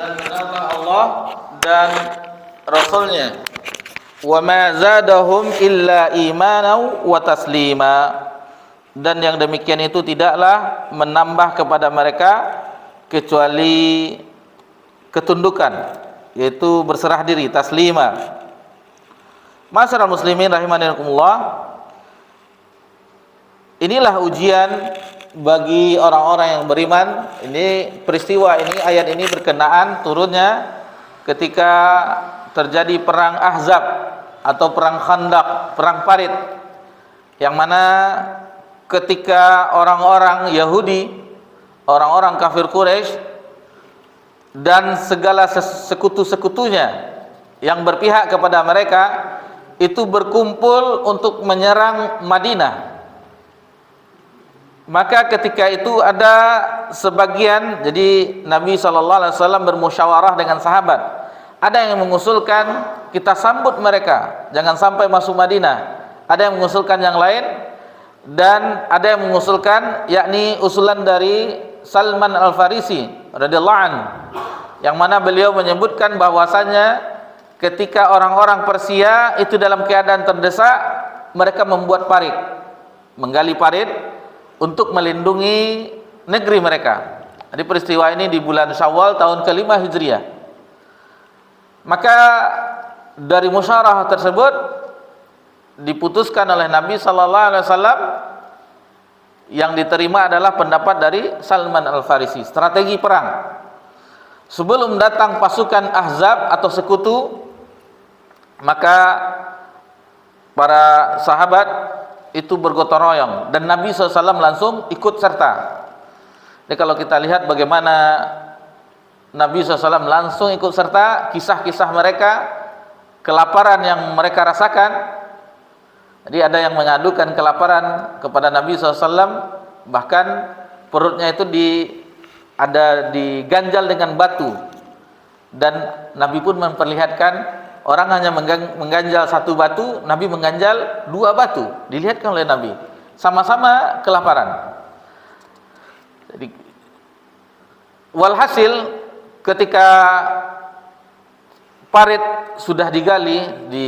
dan menambah Allah dan Rasulnya. Wa ma zadahum illa imanan wa taslima. Dan yang demikian itu tidaklah menambah kepada mereka kecuali ketundukan, yaitu berserah diri, taslima. Masyarul muslimin rahimanillah, inilah ujian bagi orang-orang yang beriman. Ini peristiwa ini, ayat ini berkenaan turunnya ketika terjadi perang Ahzab atau perang Khandaq, perang Parit, yang mana ketika orang-orang Yahudi, orang-orang kafir Quraisy dan segala sekutu-sekutunya yang berpihak kepada mereka itu berkumpul untuk menyerang Madinah. Maka ketika itu ada sebagian, jadi Nabi SAW bermusyawarah dengan sahabat. Ada yang mengusulkan kita sambut mereka, jangan sampai masuk Madinah. Ada yang mengusulkan yang lain, dan ada yang mengusulkan, yakni usulan dari Salman Al-Farisi radhiyallahu anhu, yang mana beliau menyebutkan bahwasanya ketika orang-orang Persia itu dalam keadaan terdesak, mereka membuat parit, menggali parit untuk melindungi negeri mereka. Jadi peristiwa ini di bulan Syawal tahun ke-5 Hijriah. Maka dari musyawarah tersebut diputuskan oleh Nabi sallallahu alaihi wasallam, yang diterima adalah pendapat dari Salman Al-Farisi, strategi perang. Sebelum datang pasukan Ahzab atau sekutu, maka para sahabat itu bergotong royong dan Nabi SAW langsung ikut serta. Jadi kalau kita lihat bagaimana Nabi SAW langsung ikut serta, kisah-kisah mereka, kelaparan yang mereka rasakan. Jadi ada yang mengadukan kelaparan kepada Nabi SAW, bahkan perutnya itu diganjal dengan batu, dan Nabi pun memperlihatkan orang hanya mengganjal satu batu, Nabi mengganjal 2 batu, dilihatkan oleh Nabi, sama-sama kelaparan. Jadi walhasil ketika parit sudah digali di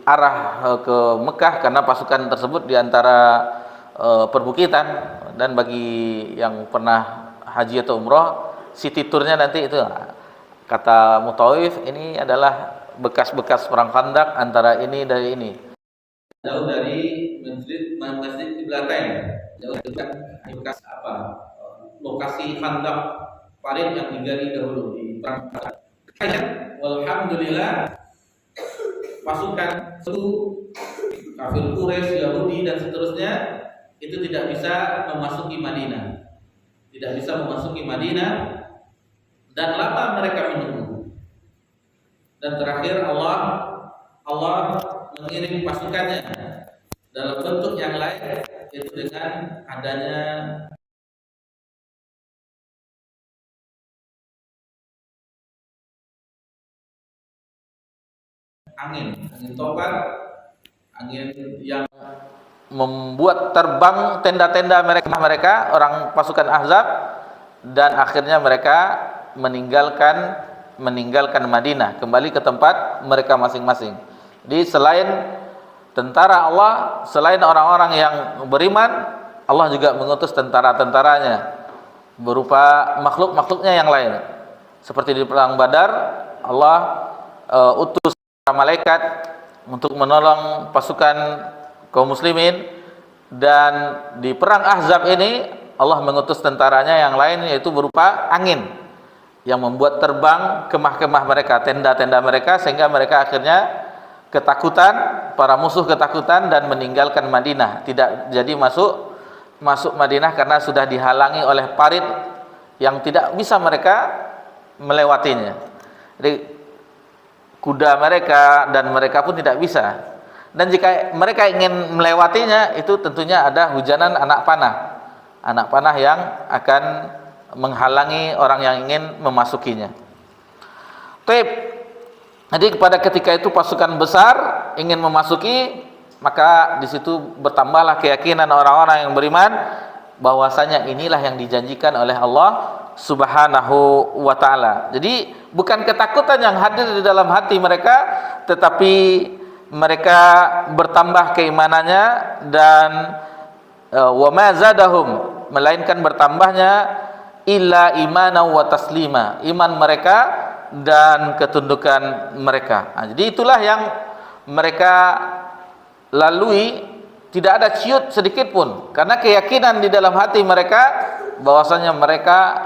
arah ke Mekah, karena pasukan tersebut di antara perbukitan, dan bagi yang pernah haji atau umroh, city tournya nanti itu kata Mutawif, ini adalah bekas-bekas perang Khandaq antara ini dari ini. Jauh dari masjid Qiblatain, jauh dari bekas lokasi Khandaq parit yang digali dahulu di perang Khandaq. Alhamdulillah, pasukan itu kafir Quraisy, Yahudi dan seterusnya itu tidak bisa memasuki Madinah, dan lama mereka menunggu. Dan terakhir Allah mengirim pasukannya dalam bentuk yang lain, yaitu dengan adanya angin topan, angin yang membuat terbang tenda-tenda mereka orang pasukan Ahzab, dan akhirnya mereka meninggalkan Madinah, kembali ke tempat mereka masing-masing. Jadi selain tentara Allah, selain orang-orang yang beriman, Allah juga mengutus tentara-tentaranya berupa makhluk-makhluknya yang lain. Seperti di perang Badar, Allah utus malaikat untuk menolong pasukan kaum muslimin, dan di perang Ahzab ini Allah mengutus tentaranya yang lain, yaitu berupa angin yang membuat terbang kemah-kemah mereka, tenda-tenda mereka, sehingga mereka akhirnya ketakutan, para musuh ketakutan dan meninggalkan Madinah, tidak jadi masuk Madinah karena sudah dihalangi oleh parit yang tidak bisa mereka melewatinya. Jadi kuda mereka dan mereka pun tidak bisa, dan jika mereka ingin melewatinya, itu tentunya ada hujanan anak panah yang akan menghalangi orang yang ingin memasukinya. Jadi pada ketika itu pasukan besar ingin memasuki, maka di situ bertambahlah keyakinan orang-orang yang beriman bahwasanya inilah yang dijanjikan oleh Allah, Subhanahu wa taala. Jadi bukan ketakutan yang hadir di dalam hati mereka, tetapi mereka bertambah keimanannya, dan wa ma zadahum, melainkan bertambahnya illa imana wa taslima, iman mereka dan ketundukan mereka. Nah, jadi itulah yang mereka lalui, tidak ada ciut sedikit pun, karena keyakinan di dalam hati mereka bahwasanya mereka